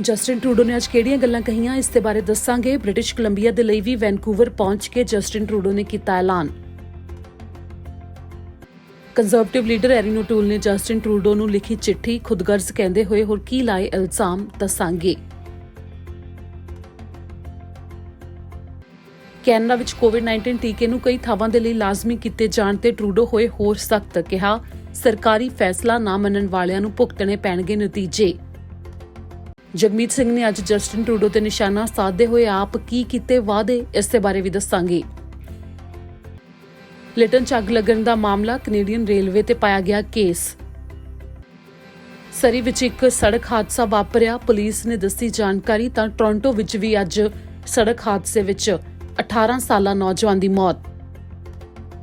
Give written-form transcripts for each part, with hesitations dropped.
Justin Trudeau ਨੇ ਅੱਜ ਕਿਹੜੀਆਂ ਗੱਲਾਂ ਕਹੀਆਂ ਇਸ ਦੇ ਬਾਰੇ ਦੱਸਾਂਗੇ। ਬ੍ਰਿਟਿਸ਼ ਕੋਲੰਬੀਆ ਦੇ ਲਈ ਵੀ ਵੈਨਕੂਵਰ ਪਹੁੰਚ ਕੇ ਜਸਟਿਨ ਟਰੂਡੋ ਨੇ ਕੀਤਾ ਐਲਾਨ। ਕੰਜ਼ਰਵੇਟਿਵ ਲੀਡਰ ਐਰੀਨ ਓਟੂਲ ਨੇ ਜਸਟਿਨ ਟਰੂਡੋ ਨੂੰ ਲਿਖੀ ਚਿੱਠੀ ਖੁਦਗਰਜ਼ ਕਹਿੰਦੇ ਹੋਏ ਹੋਰ ਕੀ ਲਾਏ ਇਲਜ਼ਾਮ ਦੱਸਾਂਗੇ। ਕੈਨੇਡਾ ਵਿੱਚ ਕੋਵਿਡ-19 ਟੀਕੇ ਨੂੰ ਕਈ ਥਾਵਾਂ ਦੇ ਲਈ ਲਾਜ਼ਮੀ ਕੀਤੇ ਜਾਣ ਤੇ ਟਰੂਡੋ ਹੋਏ ਹੋਰ ਸਖਤ, ਕਿਹਾ ਸਰਕਾਰੀ ਫੈਸਲਾ ਨਾ ਮੰਨਣ ਵਾਲਿਆਂ ਨੂੰ ਭੁਗਤਣੇ ਪੈਣਗੇ ਨਤੀਜੇ। ਜਗਮੀਤ ਸਿੰਘ ਨੇ ਅੱਜ ਜਸਟਿਨ ਟਰੂਡੋ ਤੇ ਨਿਸ਼ਾਨਾ ਸਾਧਦੇ ਹੋਏ ਆਪ ਕੀ ਕੀਤੇ ਵਾਅਦੇ, ਇਸ ਦੇ ਬਾਰੇ ਵੀ ਦੱਸਾਂਗੇ। ਲਿਟਨ 'ਚ ਅੱਗ ਲੱਗਣ ਦਾ ਮਾਮਲਾ, ਕੈਨੇਡੀਅਨ ਰੇਲਵੇ ਤੇ ਪਾਇਆ ਗਿਆ ਕੇਸ। ਸਰੀ ਵਿੱਚ ਇੱਕ ਸੜਕ ਹਾਦਸਾ ਵਾਪਰਿਆ, ਪੁਲਿਸ ਨੇ ਦੱਸੀ ਜਾਣਕਾਰੀ। ਤਾਂ ਟੋਰਾਂਟੋ ਵਿੱਚ ਵੀ ਅੱਜ ਸੜਕ ਹਾਦਸੇ ਵਿੱਚ 18 ਸਾਲਾ ਨੌਜਵਾਨ ਦੀ ਮੌਤ।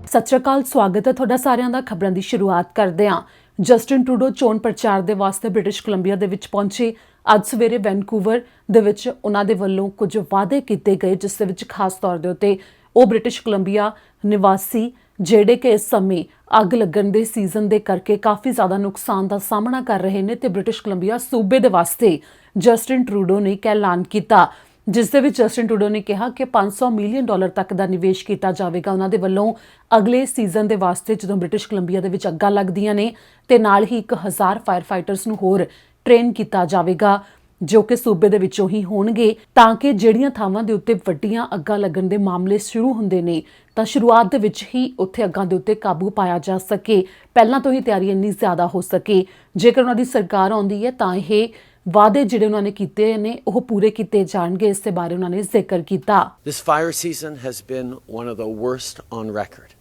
ਸਤਿ ਸ਼੍ਰੀ ਅਕਾਲ, ਸਵਾਗਤ ਹੈ ਤੁਹਾਡਾ ਸਾਰਿਆਂ ਦਾ। ਖਬਰਾਂ ਦੀ ਸ਼ੁਰੂਆਤ ਕਰਦੇ ਹਾਂ। ਜਸਟਿਨ ਟਰੂਡੋ ਚੋਣ ਪ੍ਰਚਾਰ ਦੇ ਵਾਸਤੇ ਬ੍ਰਿਟਿਸ਼ ਕੋਲੰਬੀਆ ਦੇ ਵਿੱਚ ਪਹੁੰਚੇ। ਅੱਜ ਸਵੇਰੇ ਵੈਨਕੂਵਰ ਦੇ ਵਿੱਚ ਉਹਨਾਂ ਦੇ ਵੱਲੋਂ ਕੁਝ ਵਾਅਦੇ ਕੀਤੇ ਗਏ, ਜਿਸ ਦੇ ਵਿੱਚ ਖਾਸ ਤੌਰ ਦੇ ਉੱਤੇ ਉਹ ਬ੍ਰਿਟਿਸ਼ ਕੋਲੰਬੀਆ ਨਿਵਾਸੀ ਜਿਹੜੇ ਕਿ ਇਸ ਸਮੇਂ ਅੱਗ ਲੱਗਣ ਦੇ ਸੀਜ਼ਨ ਦੇ ਕਰਕੇ ਕਾਫੀ ਜ਼ਿਆਦਾ ਨੁਕਸਾਨ ਦਾ ਸਾਹਮਣਾ ਕਰ ਰਹੇ ਨੇ ਤੇ ਬ੍ਰਿਟਿਸ਼ ਕੋਲੰਬੀਆ ਸੂਬੇ ਦੇ ਵਾਸਤੇ ਜਸਟਿਨ ਟਰੂਡੋ ਨੇ ਇੱਕ ਐਲਾਨ ਕੀਤਾ, ਜਿਸ ਦੇ ਵਿੱਚ ਜਸਟਿਨ ਟਰੂਡੋ ਨੇ ਕਿਹਾ ਕਿ $500 ਮਿਲੀਅਨ ਤੱਕ ਦਾ ਨਿਵੇਸ਼ ਕੀਤਾ ਜਾਵੇਗਾ ਉਹਨਾਂ ਦੇ ਵੱਲੋਂ ਅਗਲੇ ਸੀਜ਼ਨ ਦੇ ਵਾਸਤੇ, ਜਦੋਂ ਬ੍ਰਿਟਿਸ਼ ਕੋਲੰਬੀਆ ਦੇ ਵਿੱਚ ਅੱਗਾਂ ਲੱਗਦੀਆਂ ਨੇ, ਤੇ ਨਾਲ ਹੀ 1000 ਫਾਇਰ ਫਾਈਟਰਸ ਨੂੰ ਹੋਰ ਟ੍ਰੇਨ ਕੀਤਾ ਜਾਵੇਗਾ ਜੋ ਕਿ ਸੂਬੇ ਦੇ ਵਿੱਚੋਂ ਹੀ ਹੋਣਗੇ, ਤਾਂ ਕਿ ਜਿਹੜੀਆਂ ਥਾਵਾਂ ਦੇ ਉੱਤੇ ਵੱਡੀਆਂ ਅੱਗਾਂ ਲੱਗਣ ਦੇ ਮਾਮਲੇ ਸ਼ੁਰੂ ਹੁੰਦੇ ਨੇ ਤਾਂ ਸ਼ੁਰੂਆਤ ਦੇ ਵਿੱਚ ਹੀ ਉੱਥੇ ਅੱਗਾਂ ਦੇ ਉੱਤੇ ਕਾਬੂ ਪਾਇਆ ਜਾ ਸਕੇ, ਪਹਿਲਾਂ ਤੋਂ ਹੀ ਤਿਆਰੀ ਇੰਨੀ ਜ਼ਿਆਦਾ ਹੋ ਸਕੇ। ਜੇਕਰ ਉਹਨਾਂ ਦੀ ਸਰਕਾਰ ਆਉਂਦੀ ਹੈ ਤਾਂ ਇਹ ਵਾਅਦੇ ਜਿਹੜੇ ਉਹਨਾਂ ਨੇ ਕੀਤੇ ਨੇ ਉਹ ਪੂਰੇ ਕੀਤੇ ਜਾਣਗੇ, ਇਸ ਦੇ ਬਾਰੇ ਉਹਨਾਂ ਨੇ ਜ਼ਿਕਰ ਕੀਤਾ। This fire season has been one of the worst on record.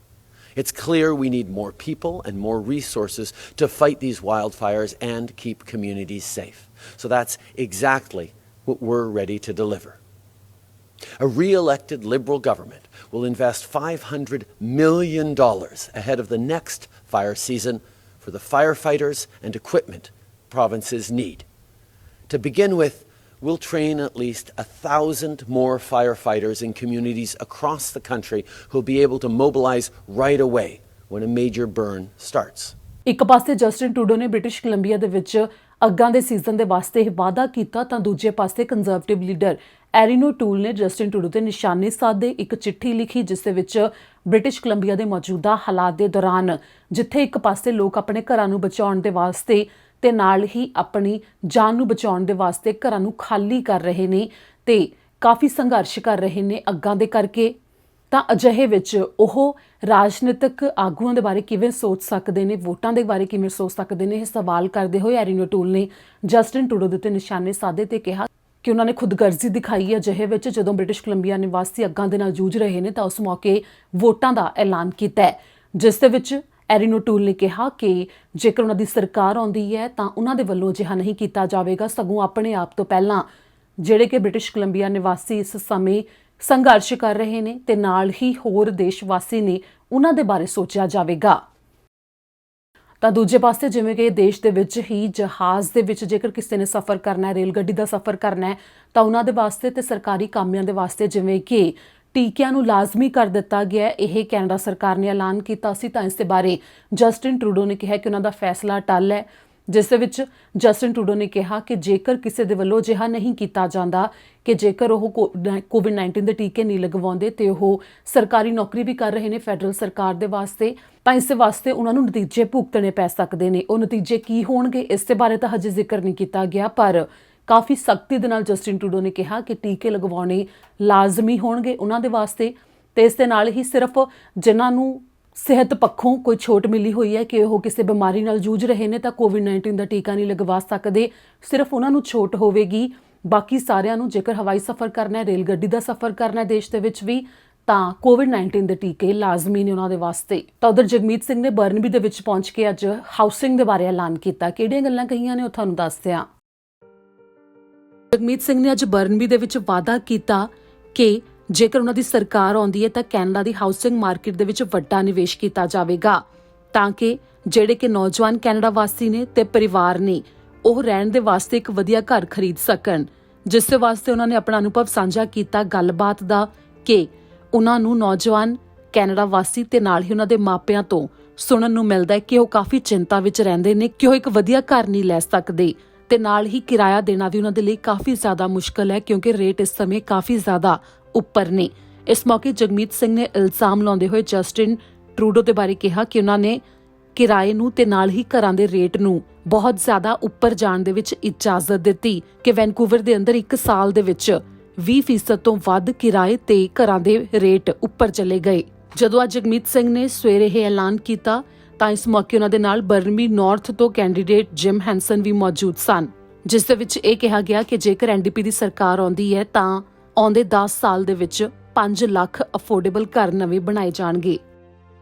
It's clear we need more people and more resources to fight these wildfires and keep communities safe. So that's exactly what we're ready to deliver. A re-elected Liberal government will invest $500 million ahead of the next fire season for the firefighters and equipment provinces need. To begin with, we'll train at least 1,000 more firefighters in communities across the country who'll be able to mobilize right away when a major burn starts. ਇੱਕ ਪਾਸੇ Justin Trudeau ਨੇ British Columbia ਦੇ ਵਿੱਚ ਅੱਗਾਂ ਦੇ season ਦੇ ਵਾਸਤੇ ਇਹ ਵਾਅਦਾ ਕੀਤਾ, ਤਾਂ ਦੂਜੇ ਪਾਸੇ ਕੰਜ਼ਰਵੇਟਿਵ ਲੀਡਰ ਐਰੀਨ ਓਟੂਲ ਨੇ ਜਸਟਿਨ ਟਰੂਡੋ ਤੇ ਨਿਸ਼ਾਨੇ ਸਾਧੇ ਇੱਕ ਚਿੱਠੀ ਲਿਖੀ, ਜਿਸ ਦੇ ਵਿੱਚ ਬ੍ਰਿਟਿਸ਼ ਕੋਲੰਬੀਆ ਦੇ ਮੌਜੂਦਾ ਹਾਲਾਤ ਦੇ ਦੌਰਾਨ, ਜਿੱਥੇ ਇੱਕ ਪਾਸੇ ਲੋਕ ਆਪਣੇ ਘਰਾਂ ਨੂੰ ਬਚਾਉਣ ਦੇ ਵਾਸਤੇ ਤੇ ਨਾਲ ਹੀ ਆਪਣੀ ਜਾਨ ਨੂੰ ਬਚਾਉਣ ਦੇ ਵਾਸਤੇ ਘਰਾਂ ਨੂੰ ਖਾਲੀ ਕਰ ਰਹੇ ਨੇ ਤੇ ਕਾਫੀ ਸੰਘਰਸ਼ ਕਰ ਰਹੇ ਨੇ ਅੱਗਾਂ ਦੇ ਕਰਕੇ, ਤਾਂ ਅਜਿਹੇ ਵਿੱਚ ਉਹ ਰਾਜਨੀਤਿਕ ਆਗੂਆਂ ਦੇ ਬਾਰੇ ਕਿਵੇਂ ਸੋਚ ਸਕਦੇ ਨੇ, ਵੋਟਾਂ ਦੇ ਬਾਰੇ ਕਿਵੇਂ ਸੋਚ ਸਕਦੇ ਨੇ, ਇਹ ਸਵਾਲ ਕਰਦੇ ਹੋਏ ਐਰੀਨ ਓਟੂਲ ਨੇ ਜਸਟਿਨ ਟਰੂਡੋ ਦੇ ਉੱਤੇ ਨਿਸ਼ਾਨੇ ਸਾਧੇ ਤੇ ਕਿਹਾ ਕਿ ਉਹਨਾਂ ਨੇ ਖੁਦਗਰਜ਼ੀ ਦਿਖਾਈ ਹੈ ਅਜਿਹੇ ਵਿੱਚ, ਜਦੋਂ ਬ੍ਰਿਟਿਸ਼ ਕੋਲੰਬੀਆ ਨਿਵਾਸੀ ਅੱਗਾਂ ਦੇ ਨਾਲ ਜੂਝ ਰਹੇ ਨੇ ਤਾਂ ਉਸ ਮੌਕੇ ਵੋਟਾਂ ਦਾ ਐਲਾਨ ਕੀਤਾ ਹੈ, ਜਿਸ ਦੇ ਵਿੱਚ ਐਰੀਨ ਓਟੂਲ ਨੇ ਕਿਹਾ ਕਿ ਜੇਕਰ ਉਹਨਾਂ ਦੀ ਸਰਕਾਰ ਆਉਂਦੀ ਹੈ ਤਾਂ ਉਹਨਾਂ ਦੇ ਵੱਲੋਂ ਅਜਿਹਾ ਨਹੀਂ ਕੀਤਾ ਜਾਵੇਗਾ, ਸਗੋਂ ਆਪਣੇ ਆਪ ਤੋਂ ਪਹਿਲਾਂ ਜਿਹੜੇ ਕਿ ਬ੍ਰਿਟਿਸ਼ ਕੋਲੰਬੀਆ ਨਿਵਾਸੀ ਇਸ ਸਮੇਂ ਸੰਘਰਸ਼ ਕਰ ਰਹੇ ਨੇ ਤੇ ਨਾਲ ਹੀ ਹੋਰ ਦੇਸ਼ ਵਾਸੀ ਨੇ, ਉਹਨਾਂ ਦੇ ਬਾਰੇ ਸੋਚਿਆ ਜਾਵੇਗਾ। ਤਾਂ ਦੂਜੇ ਪਾਸੇ ਜਿਵੇਂ ਕਿ ਦੇਸ਼ ਦੇ ਵਿੱਚ ਹੀ ਜਹਾਜ਼ ਦੇ ਵਿੱਚ ਜੇਕਰ ਕਿਸੇ ਨੇ ਸਫ਼ਰ ਕਰਨਾ ਹੈ, ਰੇਲ ਗੱਡੀ ਦਾ ਸਫ਼ਰ ਕਰਨਾ ਹੈ, ਤਾਂ ਉਹਨਾਂ ਦੇ ਵਾਸਤੇ ਤੇ ਸਰਕਾਰੀ ਕਾਮਿਆਂ ਦੇ ਵਾਸਤੇ ਜਿਵੇਂ ਕਿ ਟੀਕਿਆਂ ਨੂੰ ਲਾਜ਼ਮੀ ਕਰ ਦਿੱਤਾ ਗਿਆ, ਇਹ ਕੈਨੇਡਾ ਸਰਕਾਰ ਨੇ ਐਲਾਨ ਕੀਤਾ ਸੀ। ਤਾਂ ਇਸ ਦੇ ਬਾਰੇ ਜਸਟਿਨ ਟਰੂਡੋ ਨੇ ਕਿਹਾ ਕਿ ਉਹਨਾਂ ਦਾ ਫੈਸਲਾ ਟੱਲ ਹੈ, ਜਿਸ ਦੇ ਵਿੱਚ ਜਸਟਿਨ ਟਰੂਡੋ ਨੇ ਕਿਹਾ ਕਿ ਜੇਕਰ ਕਿਸੇ ਦੇ ਵੱਲੋਂ ਅਜਿਹਾ ਨਹੀਂ ਕੀਤਾ ਜਾਂਦਾ ਕਿ ਜੇਕਰ ਉਹ ਕੋਵਿਡ-19 ਦੇ ਟੀਕੇ ਨਹੀਂ ਲਗਵਾਉਂਦੇ ਤੇ ਉਹ ਸਰਕਾਰੀ ਨੌਕਰੀ ਵੀ ਕਰ ਰਹੇ ਨੇ ਫੈਡਰਲ ਸਰਕਾਰ ਦੇ ਵਾਸਤੇ, ਤਾਂ ਇਸ ਵਾਸਤੇ ਉਹਨਾਂ ਨੂੰ ਨਤੀਜੇ ਭੁਗਤਣੇ ਪੈ ਸਕਦੇ ਨੇ। ਉਹ ਨਤੀਜੇ ਕੀ ਹੋਣਗੇ ਇਸ ਦੇ ਬਾਰੇ ਤਾਂ ਹਜੇ ਜ਼ਿਕਰ ਨਹੀਂ ਕੀਤਾ ਗਿਆ, ਪਰ ਕਾਫੀ ਸਖਤੀ ਦੇ ਨਾਲ ਜਸਟਿਨ ਟਰੂਡੋ ਨੇ ਕਿਹਾ ਕਿ ਟੀਕੇ ਲਗਵਾਉਣੇ ਲਾਜ਼ਮੀ ਹੋਣਗੇ ਉਹਨਾਂ ਦੇ ਵਾਸਤੇ, ਤੇ ਇਸ ਦੇ ਨਾਲ ਹੀ ਸਿਰਫ ਜਿਨ੍ਹਾਂ ਨੂੰ ਸਿਹਤ ਪੱਖੋਂ ਕੋਈ ਛੋਟ ਮਿਲੀ ਹੋਈ ਹੈ ਕਿ ਉਹ ਕਿਸੇ ਬਿਮਾਰੀ ਨਾਲ ਜੂਝ ਰਹੇ ਨੇ ਤਾਂ ਕੋਵਿਡ-19 ਦਾ ਟੀਕਾ ਨਹੀਂ ਲਗਵਾ ਸਕਦੇ, ਸਿਰਫ ਉਹਨਾਂ ਨੂੰ ਛੋਟ ਹੋਵੇਗੀ। ਬਾਕੀ ਸਾਰਿਆਂ ਨੂੰ ਜੇਕਰ ਹਵਾਈ ਸਫ਼ਰ ਕਰਨਾ ਹੈ, ਰੇਲ ਗੱਡੀ ਦਾ ਸਫ਼ਰ ਕਰਨਾ ਹੈ ਦੇਸ਼ ਦੇ ਵਿੱਚ ਵੀ, ਤਾਂ ਕੋਵਿਡ-19 ਦੇ ਟੀਕੇ ਲਾਜ਼ਮੀ ਨੇ ਉਹਨਾਂ ਦੇ ਵਾਸਤੇ। ਤਾਂ ਉਧਰ ਜਗਮੀਤ ਸਿੰਘ ਨੇ ਬਰਨਬੀ ਦੇ ਵਿੱਚ ਪਹੁੰਚ ਕੇ ਅੱਜ ਹਾਊਸਿੰਗ ਦੇ ਬਾਰੇ ਐਲਾਨ ਕੀਤਾ। ਕਿਹੜੀਆਂ ਗੱਲਾਂ ਕਹੀਆਂ ਨੇ ਉਹ ਤੁਹਾਨੂੰ ਦੱਸਦੇ ਹਾਂ। ਜਗਮੀਤ ਸਿੰਘ ਨੇ ਅੱਜ ਬਰਨਬੀ ਦੇ ਵਿੱਚ ਵਾਅਦਾ ਕੀਤਾ ਕਿ ਜੇਕਰ ਉਹਨਾਂ ਦੀ ਸਰਕਾਰ ਆਉਂਦੀ ਹੈ ਤਾਂ ਕੈਨੇਡਾ ਦੀ ਹਾਊਸਿੰਗ ਮਾਰਕੀਟ ਦੇ ਵਿੱਚ ਵੱਡਾ ਨਿਵੇਸ਼ ਕੀਤਾ ਜਾਵੇਗਾ, ਤਾਂ ਕਿ ਜਿਹੜੇ ਕਿ ਨੌਜਵਾਨ ਕੈਨੇਡਾ ਵਾਸੀ ਨੇ ਤੇ ਪਰਿਵਾਰ ਨੇ ਉਹ ਰਹਿਣ ਦੇ ਵਾਸਤੇ ਇੱਕ ਵਧੀਆ ਘਰ ਖਰੀਦ ਸਕਣ, ਜਿਸ ਦੇ ਵਾਸਤੇ ਉਹਨਾਂ ਨੇ ਆਪਣਾ ਅਨੁਭਵ ਸਾਂਝਾ ਕੀਤਾ ਗੱਲਬਾਤ ਦਾ ਕਿ ਉਹਨਾਂ ਨੂੰ ਨੌਜਵਾਨ ਕੈਨੇਡਾ ਵਾਸੀ ਤੇ ਨਾਲ ਹੀ ਉਹਨਾਂ ਦੇ ਮਾਪਿਆਂ ਤੋਂ ਸੁਣਨ ਨੂੰ ਮਿਲਦਾ ਹੈ ਕਿ ਉਹ ਕਾਫੀ ਚਿੰਤਾ ਵਿੱਚ ਰਹਿੰਦੇ ਨੇ ਕਿ ਉਹ ਇੱਕ ਵਧੀਆ ਘਰ ਨਹੀਂ ਲੈ ਸਕਦੇ, ਤੇ ਨਾਲ ਹੀ ਕਿਰਾਇਆ ਦੇਣਾ ਵੀ ਉਹਨਾਂ ਦੇ ਲਈ ਕਾਫੀ ਜ਼ਿਆਦਾ ਮੁਸ਼ਕਲ ਹੈ ਕਿਉਂਕਿ ਰੇਟ ਇਸ ਸਮੇਂ ਕਾਫੀ ਜ਼ਿਆਦਾ ਉੱਪਰ ਨੇ। ਇਸ ਮੌਕੇ ਜਗਮੀਤ ਸਿੰਘ ਨੇ ਇਲਜ਼ਾਮ ਲਾਉਂਦੇ ਹੋਏ ਜਸਟਿਨ ਟਰੂਡੋ ਦੇ ਬਾਰੇ ਕਿਹਾ ਕਿ ਉਹਨਾਂ ਨੇ ਕਿਰਾਏ ਨੂੰ ਤੇ ਨਾਲ ਹੀ ਘਰਾਂ ਦੇ ਰੇਟ ਨੂੰ ਬਹੁਤ ਜ਼ਿਆਦਾ ਉੱਪਰ ਜਾਣ ਦੇ ਵਿੱਚ ਇਜਾਜ਼ਤ ਦਿੱਤੀ ਕਿ ਵੈਨਕੂਵਰ ਦੇ ਅੰਦਰ 1 ਸਾਲ ਦੇ ਵਿੱਚ 20% ਤੋਂ ਵੱਧ ਕਿਰਾਏ ਤੇ ਘਰਾਂ ਦੇ ਰੇਟ ਉੱਪਰ ਚਲੇ ਗਏ। ਜਦੋਂ ਅੱਜ ਜਗਮੀਤ ਸਿੰਘ ਨੇ ਸਵੇਰੇ ਇਹ ਐਲਾਨ ਕੀਤਾ ਤਾਂ ਇਸ ਮੌਕੇ ਉਹਨਾਂ ਦੇ ਨਾਲ ਬਰਨਮੀ ਨਾਰਥ ਤੋਂ ਕੈਂਡੀਡੇਟ ਜਿਮ ਹੈਂਸਨ ਵੀ ਮੌਜੂਦ ਸਨ, ਜਿਸ ਦੇ ਵਿੱਚ ਇਹ ਕਿਹਾ ਗਿਆ ਕਿ ਜੇਕਰ ਐਨਡੀਪੀ ਦੀ ਸਰਕਾਰ ਆਉਂਦੀ ਹੈ ਤਾਂ ਆਉਂਦੇ 10 ਸਾਲ ਦੇ ਵਿੱਚ 5 ਲੱਖ ਅਫੋਰਡੇਬਲ ਘਰ ਨਵੇਂ ਬਣਾਏ ਜਾਣਗੇ।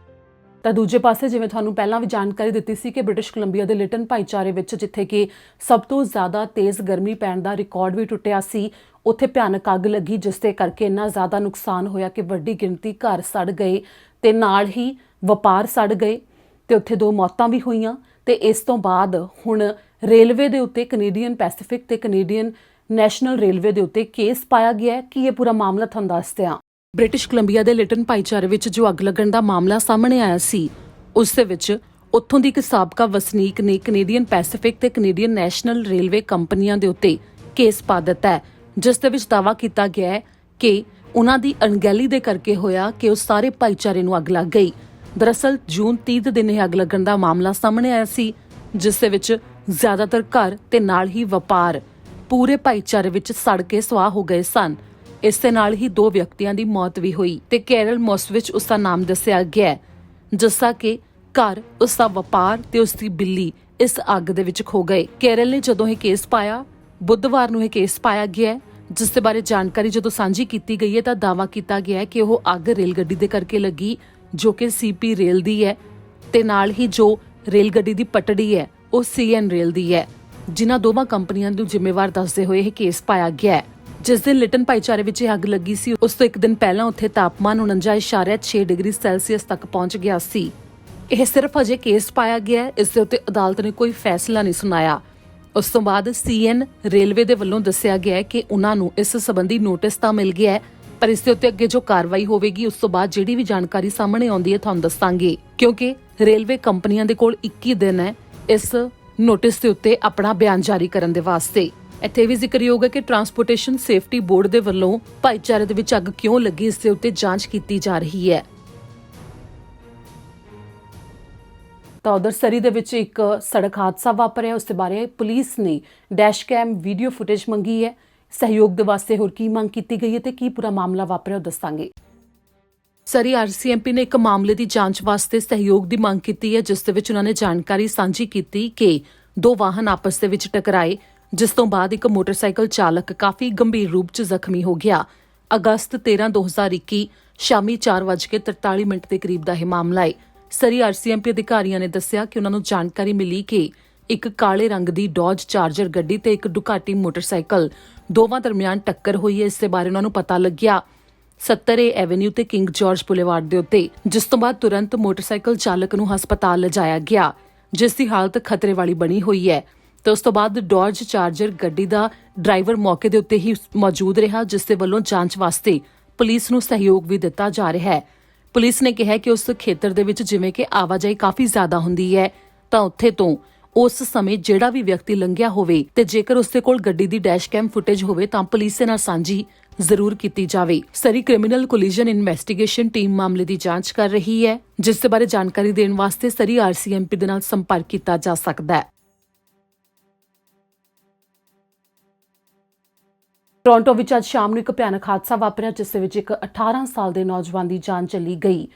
ਤਾਂ ਦੂਜੇ ਪਾਸੇ ਜਿਵੇਂ ਤੁਹਾਨੂੰ ਪਹਿਲਾਂ ਵੀ ਜਾਣਕਾਰੀ ਦਿੱਤੀ ਸੀ ਕਿ ਬ੍ਰਿਟਿਸ਼ ਕੋਲੰਬੀਆ ਦੇ ਲਿਟਨ ਭਾਈਚਾਰੇ ਵਿੱਚ ਜਿੱਥੇ ਕਿ ਸਭ ਤੋਂ ਜ਼ਿਆਦਾ ਤੇਜ਼ ਗਰਮੀ ਪੈਣ ਦਾ ਰਿਕਾਰਡ ਵੀ ਟੁੱਟਿਆ ਸੀ, ਉੱਥੇ ਭਿਆਨਕ ਅੱਗ ਲੱਗੀ ਜਿਸ ਦੇ ਕਰਕੇ ਇੰਨਾ ਜ਼ਿਆਦਾ ਨੁਕਸਾਨ ਹੋਇਆ ਕਿ ਵੱਡੀ ਗਿਣਤੀ ਘਰ ਸੜ ਗਏ ਤੇ ਨਾਲ ਹੀ ਵਪਾਰ ਸੜ ਗਏ ਤੇ ਉੱਥੇ 2 ਮੌਤਾਂ ਵੀ ਹੋਈਆਂ। ਤੇ ਇਸ ਤੋਂ ਬਾਅਦ ਹੁਣ ਰੇਲਵੇ ਦੇ ਉੱਤੇ ਕੈਨੇਡੀਅਨ ਪੈਸੀਫਿਕ ਤੇ ਕੈਨੇਡੀਅਨ ਨੈਸ਼ਨਲ ਰੇਲਵੇ ਦੇ ਉੱਤੇ ਕੇਸ ਪਾਇਆ ਗਿਆ ਕਿ ਇਹ ਪੂਰਾ ਮਾਮਲਾ ਤੁਹਾਨੂੰ ਦੱਸਦੇ ਹਾਂ। ਬ੍ਰਿਟਿਸ਼ ਕੋਲੰਬੀਆ ਦੇ ਲਿਟਨ ਭਾਈਚਾਰੇ ਵਿੱਚ ਜੋ ਅੱਗ ਲੱਗਣ ਦਾ ਮਾਮਲਾ ਸਾਹਮਣੇ ਆਇਆ ਸੀ, ਉਸ ਦੇ ਵਿੱਚ ਉੱਥੋਂ ਦੀ ਇੱਕ ਸਾਬਕਾ ਵਸਨੀਕ ਨੇ ਕੈਨੇਡੀਅਨ ਪੈਸੀਫਿਕ ਤੇ ਕੈਨੇਡੀਅਨ ਨੈਸ਼ਨਲ ਰੇਲਵੇ ਕੰਪਨੀਆਂ ਦੇ ਉੱਤੇ ਕੇਸ ਪਾ ਦਿੱਤਾ ਹੈ, ਜਿਸ ਦੇ ਵਿੱਚ ਦਾਅਵਾ ਕੀਤਾ ਗਿਆ ਹੈ ਕਿ ਉਹਨਾਂ ਦੀ ਅਣਗਹਿਲੀ ਦੇ ਕਰਕੇ ਹੋਇਆ ਕਿ ਉਸ ਸਾਰੇ ਭਾਈਚਾਰੇ ਨੂੰ ਅੱਗ ਲੱਗ ਗਈ। ਦਰਅਸਲ ਜੂਨ 30 ਦੇ ਦਿਨ ਇਹ ਅੱਗ ਲੱਗਣ ਦਾ ਮਾਮਲਾ ਸਾਹਮਣੇ ਆਇਆ ਸੀ, ਜਿਸ ਦੇ ਵਿੱਚ ਜ਼ਿਆਦਾਤਰ ਘਰ ਤੇ ਨਾਲ ਹੀ ਵਪਾਰ ਪੂਰੇ ਭਾਈਚਾਰੇ ਵਿੱਚ ਸੜ ਕੇ ਸੁਆਹ ਹੋ ਗਏ ਸਨ। ਇਸ ਦੇ ਨਾਲ ਹੀ 2 ਵਿਅਕਤੀਆਂ ਦੀ ਮੌਤ ਵੀ ਹੋਈ ਤੇ ਕੈਰਲ ਮੋਸਵਿਚ ਉਸ ਦਾ ਨਾਮ ਦੱਸਿਆ ਗਿਆ ਹੈ, ਜਿਸ ਦਾ ਕਿ ਘਰ, ਉਸ ਦਾ ਵਪਾਰ ਤੇ ਉਸ ਦੀ ਬਿੱਲੀ ਇਸ ਅੱਗ ਦੇ ਵਿੱਚ ਖੋ ਗਏ। ਕੈਰਲ ਨੇ ਜਦੋਂ ਇਹ ਕੇਸ ਪਾਇਆ, ਬੁੱਧਵਾਰ ਨੂੰ ਇਹ ਕੇਸ ਪਾਇਆ ਗਿਆ ਹੈ, ਜਿਸ ਦੇ ਬਾਰੇ ਜਾਣਕਾਰੀ ਜਦੋਂ ਸਾਂਝੀ ਕੀਤੀ ਗਈ ਹੈ ਤਾਂ ਦਾਅਵਾ ਕੀਤਾ ਗਿਆ ਹੈ ਕਿ ਉਹ ਅੱਗ ਰੇਲ ਗੱਡੀ ਦੇ ਕਰਕੇ ਲੱਗੀ ਜੋ ਕਿ ਸੀਪੀ ਰੇਲ ਦੀ ਹੈ ਤੇ ਨਾਲ ਹੀ ਜੋ ਰੇਲ ਗੱਡੀ ਦੀ ਪਟੜੀ ਹੈ ਉਹ ਸੀਐਨ ਰੇਲ ਦੀ ਹੈ, ਜਿਨ੍ਹਾਂ ਦੋਵਾਂ ਕੰਪਨੀਆਂ ਨੂੰ ਜ਼ਿੰਮੇਵਾਰ ਦੱਸਦੇ ਹੋਏ ਇਹ ਕੇਸ ਪਾਇਆ ਗਿਆ ਹੈ। ਜਿਸ ਦਿਨ ਲਿਟਨ ਭਾਈਚਾਰੇ ਵਿੱਚ ਇਹ ਅੱਗ ਲੱਗੀ ਸੀ ਉਸ ਤੋਂ 1 ਦਿਨ ਪਹਿਲਾਂ ਉੱਥੇ ਤਾਪਮਾਨ 49.6 ਡਿਗਰੀ ਸੈਲਸੀਅਸ ਤੱਕ ਪਹੁੰਚ ਗਿਆ ਸੀ। ਇਹ ਸਿਰਫ ਅਜੇ ਕੇਸ ਪਾਇਆ ਗਿਆ ਹੈ, ਇਸ ਦੇ ਉੱਤੇ ਅਦਾਲਤ ਨੇ ਕੋਈ ਫੈਸਲਾ ਨਹੀਂ ਸੁਣਾਇਆ। ਉਸ ਤੋਂ ਬਾਅਦ ਸੀਐਨ ਰੇਲਵੇ ਦੇ ਵੱਲੋਂ ਦੱਸਿਆ ਗਿਆ ਹੈ ਕਿ ਉਹਨਾਂ ਨੂੰ ਇਸ ਸੰਬੰਧੀ ਨੋਟਿਸ ਤਾਂ ਮਿਲ ਗਿਆ ਹੈ, ਪਰ ਇਸ ਦੇ ਉੱਤੇ ਅੱਗੇ ਜੋ ਕਾਰਵਾਈ ਹੋਵੇਗੀ ਉਸ ਤੋਂ ਬਾਅਦ ਜਿਹੜੀ ਵੀ ਜਾਣਕਾਰੀ ਸਾਹਮਣੇ ਆਉਂਦੀ ਹੈ ਤੁਹਾਨੂੰ ਦੱਸਾਂਗੇ, ਕਿਉਂਕਿ ਰੇਲਵੇ ਕੰਪਨੀਆਂ ਦੇ ਕੋਲ 21 ਦਿਨ ਹੈ ਇਸ ਨੋਟਿਸ ਦੇ ਉੱਤੇ ਆਪਣਾ ਬਿਆਨ ਜਾਰੀ ਕਰਨ ਦੇ ਵਾਸਤੇ। ਇੱਥੇ ਵੀ ਜ਼ਿਕਰਯੋਗ ਹੈ ਕਿ ਟਰਾਂਸਪੋਰਟੇਸ਼ਨ ਸੇਫਟੀ ਬੋਰਡ ਦੇ ਵੱਲੋਂ ਭਾਈਚਾਰੇ ਦੇ ਵਿੱਚ ਅੱਗ ਕਿਉਂ ਲੱਗੀ ਇਸ ਦੇ ਉੱਤੇ ਜਾਂਚ ਕੀਤੀ ਜਾ ਰਹੀ ਹੈ। ਤਾਂ ਉਧਰ ਸਰੀ ਦੇ ਵਿੱਚ ਇੱਕ ਸੜਕ ਹਾਦਸਾ ਵਾਪਰਿਆ, ਉਸ ਦੇ ਬਾਰੇ ਪੁਲਿਸ ਨੇ ਡੈਸ਼ ਕੈਮ ਵੀਡੀਓ ਫੁਟੇਜ ਮੰਗੀ ਹੈ। ਸਹਿਯੋਗ ਦੇ ਵਾਸਤੇ ਹੋਰ ਕੀ ਮੰਗ ਕੀਤੀ ਗਈ ਹੈ ਤੇ ਕੀ ਪੂਰਾ ਮਾਮਲਾ ਵਾਪਰਿਆ ਉਹ ਦੱਸਾਂਗੇ। ਸਰੀ ਆਰਸੀਐਮਪੀ ਨੇ ਇੱਕ ਮਾਮਲੇ ਦੀ ਜਾਂਚ ਵਾਸਤੇ ਸਹਿਯੋਗ ਦੀ ਮੰਗ ਕੀਤੀ ਹੈ, ਜਿਸ ਦੇ ਵਿੱਚ ਉਹਨਾਂ ਨੇ ਜਾਣਕਾਰੀ ਸਾਂਝੀ ਕੀਤੀ ਕਿ 2 ਵਾਹਨ ਆਪਸ ਦੇ ਵਿੱਚ ਟਕਰਾਏ, ਜਿਸ ਤੋਂ ਬਾਅਦ ਇੱਕ ਮੋਟਰਸਾਈਕਲ ਚਾਲਕ ਕਾਫੀ ਗੰਭੀਰ ਰੂਪ 'ਚ ਜ਼ਖਮੀ ਹੋ ਗਿਆ। ਅਗਸਤ 13, 2021 ਸ਼ਾਮੀ 4:43 ਦੇ ਕਰੀਬ ਦਾ ਇਹ ਮਾਮਲਾ ਹੈ। ਸਰੀ ਆਰਸੀਐਮਪੀ ਅਧਿਕਾਰੀਆਂ ਨੇ ਦੱਸਿਆ ਕਿ ਉਹਨਾਂ ਨੂੰ ਜਾਣਕਾਰੀ ਮਿਲੀ ਕਿ ਇੱਕ ਕਾਲੇ ਰੰਗ ਦੀ ਡੌਜ ਚਾਰਜਰ ਗੱਡੀ ਤੇ ਇੱਕ ਡੁਕਾਟੀ ਮੋਟਰਸਾਈਕਲ ਦੋਵਾਂ ਦਰਮਿਆਨ ਟੱਕਰ ਹੋਈ ਹੈ। ਇਸ ਦੇ ਬਾਰੇ ਉਹਨਾਂ ਨੂੰ ਪਤਾ ਲੱਗਿਆ 70A ਐਵੇਨਿਊ ਤੇ ਕਿੰਗ ਜਾਰਜ ਬੁਲੇਵਾਰਡ ਦੇ ਉੱਤੇ, ਜਿਸ ਤੋਂ ਬਾਅਦ ਤੁਰੰਤ ਮੋਟਰਸਾਈਕਲ ਚਾਲਕ ਨੂੰ ਹਸਪਤਾਲ ਲਿਜਾਇਆ ਗਿਆ, ਜਿਸ ਦੀ ਹਾਲਤ ਖਤਰੇ ਵਾਲੀ ਬਣੀ ਹੋਈ ਹੈ। ਤੇ ਉਸ ਤੋਂ ਬਾਅਦ ਡੌਜ ਚਾਰਜਰ ਗੱਡੀ ਦਾ ਡਰਾਈਵਰ ਮੌਕੇ ਦੇ ਉੱਤੇ ਹੀ ਮੌਜੂਦ ਰਿਹਾ, ਜਿਸ ਦੇ ਵੱਲੋਂ ਜਾਂਚ ਵਾਸਤੇ ਪੁਲਿਸ ਨੂੰ ਸਹਿਯੋਗ ਵੀ ਦਿੱਤਾ ਜਾ ਰਿਹਾ ਹੈ। ਪੁਲਿਸ ਨੇ ਕਿਹਾ ਕਿ ਉਸ ਖੇਤਰ ਦੇ ਵਿੱਚ ਜਿਵੇਂ ਕਿ ਆਵਾਜਾਈ ਕਾਫੀ ਜ਼ਿਆਦਾ ਹੁੰਦੀ ਹੈ ਤਾਂ ਉੱਥੇ ਤੋਂ ਉਸ ਸਮੇਂ ਜਿਹੜਾ ਵੀ ਵਿਅਕਤੀ ਲੰਘਿਆ ਹੋਵੇ ਤੇ ਜੇਕਰ ਉਸ ਦੇ ਕੋਲ ਗੱਡੀ ਦੀ ਡੈਸ਼ ਕੈਮ ਫੁਟੇਜ ਹੋਵੇ ਤਾਂ ਪੁਲਿਸ ਦੇ ਨਾਲ ਸਾਂਝੀ ਜ਼ਰੂਰ ਕੀਤੀ ਜਾਵੇ। ਸਰੀ ਕ੍ਰਿਮੀਨਲ ਕੋਲੀਜਨ ਇਨਵੈਸਟੀਗੇਸ਼ਨ ਟੀਮ ਮਾਮਲੇ ਦੀ ਜਾਂਚ ਕਰ ਰਹੀ ਹੈ, ਜਿਸ ਦੇ ਬਾਰੇ ਜਾਣਕਾਰੀ ਦੇਣ ਵਾਸਤੇ ਸਰੀ ਆਰਸੀਐਮਪੀ ਦੇ ਨਾਲ ਸੰਪਰਕ ਕੀਤਾ ਜਾ ਸਕਦਾ ਹੈ। ਟੋਰਾਂਟੋ ਵਿੱਚ ਅੱਜ ਸ਼ਾਮ ਨੂੰ ਇੱਕ ਭਿਆਨਕ ਹਾਦਸਾ ਵਾਪਰਿਆ, ਜਿਸ ਦੇ ਵਿੱਚ ਇੱਕ 18 ਸਾਲ ਦੇ ਨੌਜਵਾਨ ਦੀ ਜਾਨ ਚਲੀ ਗਈ।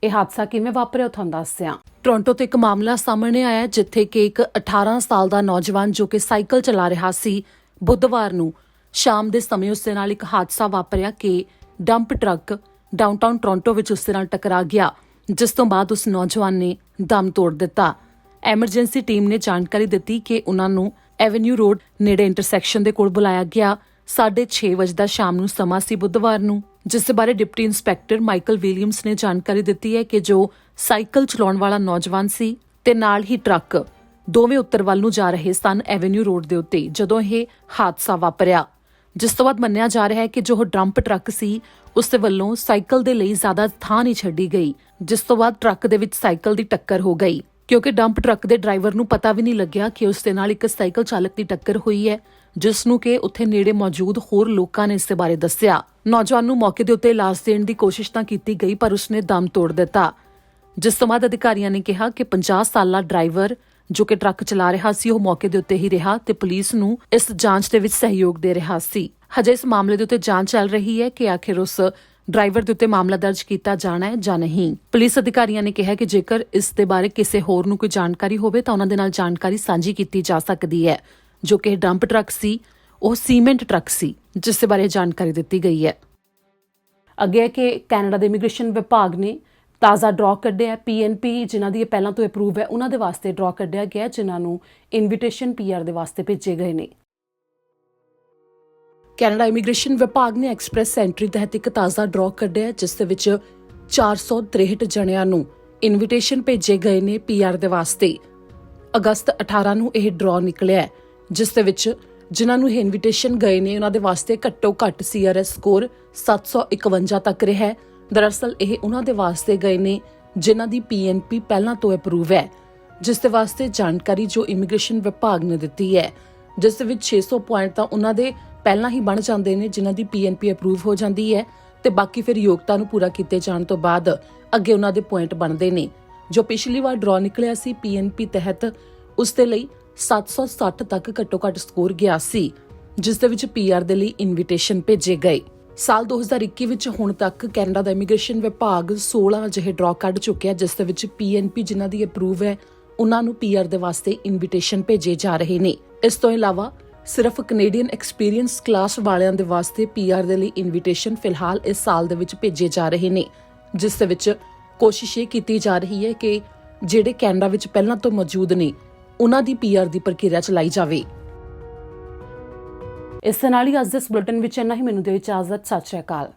ਇਹ ਹਾਦਸਾ ਕਿਵੇਂ ਵਾਪਰਿਆ ਤੁਹਾਨੂੰ ਦੱਸਦੇ ਹਾਂ। ਟੋਰਾਂਟੋ ਤੋਂ ਇੱਕ ਮਾਮਲਾ ਸਾਹਮਣੇ ਆਇਆ ਜਿੱਥੇ ਕਿ ਇੱਕ 18 ਸਾਲ ਦਾ ਨੌਜਵਾਨ ਜੋ ਕਿ ਸਾਈਕਲ ਚਲਾ ਰਿਹਾ ਸੀ, ਬੁੱਧਵਾਰ ਨੂੰ ਸ਼ਾਮ ਦੇ ਸਮੇਂ ਉਸ ਦੇ ਨਾਲ ਇੱਕ ਹਾਦਸਾ ਵਾਪਰਿਆ ਕਿ ਡੰਪ ਟਰੱਕ ਡਾਊਨਟਾਊਨ ਟੋਰਾਂਟੋ ਵਿੱਚ ਉਸ ਦੇ ਨਾਲ ਟਕਰਾ ਗਿਆ, ਜਿਸ ਤੋਂ ਬਾਅਦ ਉਸ ਨੌਜਵਾਨ ਨੇ ਦਮ ਤੋੜ ਦਿੱਤਾ। ਐਮਰਜੈਂਸੀ ਟੀਮ ਨੇ ਜਾਣਕਾਰੀ ਦਿੱਤੀ ਕਿ ਉਹਨਾਂ ਨੂੰ ਐਵੇਨਿਊ ਰੋਡ ਨੇੜੇ ਇੰਟਰਸੈਕਸ਼ਨ ਦੇ ਕੋਲ ਬੁਲਾਇਆ ਗਿਆ। 6:30 ਵਜੇ ਦਾ ਸ਼ਾਮ ਨੂੰ ਸਮਾਂ ਸੀ ਬੁੱਧਵਾਰ ਨੂੰ, ਜਿਸ ਦੇ ਬਾਰੇ ਡਿਪਟੀ ਇੰਸਪੈਕਟਰ ਮਾਈਕਲ ਵਿਲੀਅਮਸ ਨੇ ਜਾਣਕਾਰੀ ਦਿੱਤੀ ਹੈ ਕਿ ਜੋ ਸਾਈਕਲ ਚਲਾਉਣ ਵਾਲਾ ਨੌਜਵਾਨ ਸੀ ਤੇ ਨਾਲ ਹੀ ਟਰੱਕ ਦੋਵੇਂ ਉੱਤਰ ਵੱਲ ਨੂੰ ਜਾ ਰਹੇ ਸਨ ਐਵੇਨਿਊ ਰੋਡ ਦੇ ਉੱਤੇ ਜਦੋਂ ਇਹ ਹਾਦਸਾ ਵਾਪਰਿਆ, ਜਿਸ ਤੋਂ ਬਾਅਦ ਮੰਨਿਆ ਜਾ ਰਿਹਾ ਹੈ ਕਿ ਜੋ ਡੰਪ ਟਰੱਕ ਸੀ ਉਸ ਦੇ ਵੱਲੋਂ ਸਾਈਕਲ ਦੇ ਲਈ ਜ਼ਿਆਦਾ ਥਾਂ ਨਹੀਂ ਛੱਡੀ ਗਈ, ਜਿਸ ਤੋਂ ਬਾਅਦ ਟਰੱਕ ਦੇ ਵਿੱਚ ਸਾਈਕਲ ਦੀ ਟੱਕਰ ਹੋ ਗਈ। ਕਿਉਂਕਿ ਡੰਪ ਟਰੱਕ ਦੇ ਡਰਾਈਵਰ ਨੂੰ ਪਤਾ ਵੀ ਨਹੀਂ ਲੱਗਿਆ ਕਿ ਉਸ ਦੇ ਨਾਲ ਇੱਕ ਸਾਈਕਲ ਚਾਲਕ ਦੀ ਟੱਕਰ ਹੋਈ ਹੈ, ਜਿਸ ਨੂੰ ਕਿ ਉੱਥੇ ਨੇੜੇ ਮੌਜੂਦ ਹੋਰ ਲੋਕਾਂ ਨੇ ਇਸ ਦੇ ਬਾਰੇ ਦੱਸਿਆ। ਨੌਜਵਾਨ ਨੂੰ ਮੌਕੇ ਦੇ ਉੱਤੇ ਇਲਾਜ ਦੇਣ ਦੀ ਕੋਸ਼ਿਸ਼ ਤਾਂ ਕੀਤੀ ਗਈ, ਪਰ ਉਸਨੇ ਦਮ ਤੋੜ ਦਿੱਤਾ। ਜਿਸ ਤੋਂ ਬਾਅਦ ਅਧਿਕਾਰੀਆਂ ਨੇ ਕਿਹਾ ਕਿ 50 ਸਾਲਾ ਡਰਾਈਵਰ ਜੋ ਕਿ ਟਰੱਕ ਚਲਾ ਰਿਹਾ ਸੀ, ਉਹ ਮੌਕੇ ਦੇ ਉੱਤੇ ਹੀ ਰਿਹਾ ਤੇ ਪੁਲਿਸ ਨੂੰ ਇਸ ਜਾਂਚ ਦੇ ਵਿੱਚ ਸਹਿਯੋਗ ਦੇ ਰਿਹਾ ਸੀ। ਹਜੇ ਇਸ ਮਾਮਲੇ ਦੇ ਉੱਤੇ ਜਾਂਚ ਚੱਲ ਰਹੀ ਹੈ ਕਿ ਆਖਿਰ ਉਸ ਡਰਾਈਵਰ ਦੇ ਉੱਤੇ ਮਾਮਲਾ ਦਰਜ ਕੀਤਾ ਜਾਣਾ ਹੈ ਜਾਂ ਨਹੀਂ। ਪੁਲਿਸ ਅਧਿਕਾਰੀਆਂ ਨੇ ਕਿਹਾ ਕਿ ਜੇਕਰ ਇਸ ਦੇ ਬਾਰੇ ਕਿਸੇ ਹੋਰ ਨੂੰ ਕੋਈ ਜਾਣਕਾਰੀ ਹੋਵੇ ਤਾਂ ਉਹਨਾਂ ਦੇ ਨਾਲ ਜਾਣਕਾਰੀ ਸਾਂਝੀ ਕੀਤੀ ਜਾ ਸਕਦੀ ਹੈ। ਜੋ ਕਿ ਡੰਪ ਟਰੱਕ ਸੀ, ਉਹ ਸੀਮੈਂਟ ਟਰੱਕ ਸੀ, ਜਿਸ ਦੇ ਬਾਰੇ ਜਾਣਕਾਰੀ ਦਿੱਤੀ ਗਈ ਹੈ। ਅੱਗੇ ਹੈ ਕਿ ਕੈਨੇਡਾ ਦੇ ਇਮੀਗ੍ਰੇਸ਼ਨ ਵਿਭਾਗ ਨੇ ਤਾਜ਼ਾ ਡਰਾਅ ਕੱਢਿਆ। ਪੀਐਨਪੀ ਜਿਨ੍ਹਾਂ ਦੀ ਇਹ ਪਹਿਲਾਂ ਤੋਂ ਅਪਰੂਵ ਹੈ, ਉਹਨਾਂ ਦੇ ਵਾਸਤੇ ਡਰਾਅ ਕੱਢਿਆ ਗਿਆ, ਜਿਨ੍ਹਾਂ ਨੂੰ ਇਨਵੀਟੇਸ਼ਨ ਪੀਆਰ ਦੇ ਵਾਸਤੇ ਭੇਜੇ ਗਏ ਨੇ। ਕੈਨੇਡਾ ਇਮੀਗ੍ਰੇਸ਼ਨ ਵਿਭਾਗ ਨੇ ਐਕਸਪ੍ਰੈਸ ਐਂਟਰੀ ਤਹਿਤ ਇੱਕ ਤਾਜ਼ਾ ਡਰਾਅ ਕੱਢਿਆ, ਜਿਸ ਦੇ ਵਿੱਚ 463 ਜਣਿਆਂ ਨੂੰ ਇਨਵੀਟੇਸ਼ਨ ਭੇਜੇ ਗਏ ਨੇ ਪੀਆਰ ਦੇ ਵਾਸਤੇ। ਅਗਸਤ 18 ਨੂੰ ਇਹ ਡਰਾਅ ਨਿਕਲਿਆ, ਜਿਸ ਦੇ ਵਿੱਚ ਜਿਨ੍ਹਾਂ ਨੂੰ ਇਹ ਇਨਵੀਟੇਸ਼ਨ ਗਏ ਨੇ ਉਹਨਾਂ ਦੇ ਵਾਸਤੇ ਘੱਟੋ ਘੱਟ CRS ਸਕੋਰ 751 ਤੱਕ ਰਿਹਾ। ਦਰਅਸਲ ਇਹ ਉਹਨਾਂ ਦੇ ਵਾਸਤੇ ਗਏ ਨੇ ਜਿਨ੍ਹਾਂ ਦੀ PNP ਪਹਿਲਾਂ ਤੋਂ ਅਪਰੂਵ ਹੈ, ਜਿਸ ਦੇ ਵਾਸਤੇ ਜਾਣਕਾਰੀ ਜੋ ਇਮੀਗ੍ਰੇਸ਼ਨ ਵਿਭਾਗ ਨੇ ਦਿੱਤੀ ਹੈ, ਜਿਸ ਦੇ ਵਿੱਚ 600 ਪੁਆਇੰਟ ਤਾਂ ਉਹਨਾਂ ਦੇ ਪਹਿਲਾਂ ਹੀ ਬਣ ਜਾਂਦੇ ਨੇ ਜਿਨ੍ਹਾਂ ਦੀ PNP ਅਪਰੂਵ ਹੋ ਜਾਂਦੀ ਹੈ, ਤੇ ਬਾਕੀ ਫਿਰ ਯੋਗਤਾ ਨੂੰ ਪੂਰਾ ਕੀਤੇ ਜਾਣ ਤੋਂ ਬਾਅਦ ਅੱਗੇ ਉਹਨਾਂ ਦੇ ਪੁਆਇੰਟ ਬਣਦੇ ਨੇ। ਜੋ ਪਿਛਲੀ ਵਾਰ ਡਰਾਅ ਨਿਕਲਿਆ ਸੀ PNP ਤਹਿਤ, ਉਸ ਦੇ ਲਈ 760 ਤੱਕ ਘੱਟੋ ਘੱਟ ਸਕੋਰ ਗਿਆ ਸੀ, ਜਿਸ ਦੇ ਵਿੱਚ PR ਦੇ ਲਈ ਇਨਵੀਟੇਸ਼ਨ ਭੇਜੇ ਗਏ। ਸਾਲ 2021 ਵਿੱਚ ਹੁਣ ਤੱਕ ਕੈਨੇਡਾ ਦਾ ਇਮੀਗ੍ਰੇਸ਼ਨ ਵਿਭਾਗ 16 ਅਜਿਹੇ ਡਰਾਅ ਕੱਢ ਚੁੱਕਿਆ, ਜਿਸ ਦੇ ਵਿੱਚ PNP ਜਿਨ੍ਹਾਂ ਦੀ ਅਪਰੂਵ ਹੈ ਉਹਨਾਂ ਨੂੰ PR ਦੇ ਵਾਸਤੇ ਇਨਵੀਟੇਸ਼ਨ ਭੇਜੇ ਜਾ ਰਹੇ ਨੇ। ਇਸ ਤੋਂ ਇਲਾਵਾ ਸਿਰਫ ਕੈਨੇਡੀਅਨ ਐਕਸਪੀਰੀਅੰਸ ਕਲਾਸ ਵਾਲਿਆਂ ਦੇ ਵਾਸਤੇ PR ਦੇ ਲਈ ਇਨਵੀਟੇਸ਼ਨ ਫਿਲਹਾਲ ਇਸ ਸਾਲ ਦੇ ਵਿੱਚ ਭੇਜੇ ਜਾ ਰਹੇ ਨੇ, ਜਿਸ ਦੇ ਵਿੱਚ ਕੋਸ਼ਿਸ਼ ਇਹ ਕੀਤੀ ਜਾ ਰਹੀ ਹੈ ਕਿ ਜਿਹੜੇ ਕੈਨੇਡਾ ਵਿੱਚ ਪਹਿਲਾਂ ਤੋਂ ਮੌਜੂਦ ਨੇ ਉਹਨਾਂ ਦੀ PR ਦੀ ਪ੍ਰਕਿਰਿਆ ਚਲਾਈ ਜਾਵੇ। ਇਸ ਦੇ ਨਾਲ ਹੀ ਅੱਜ ਦੇ ਇਸ ਬੁਲੇਟਿਨ ਵਿੱਚ ਇੰਨਾ ਹੀ। ਮੈਨੂੰ ਦਿਓ ਇਜਾਜ਼ਤ। ਸਤਿ ਸ਼੍ਰੀ ਅਕਾਲ।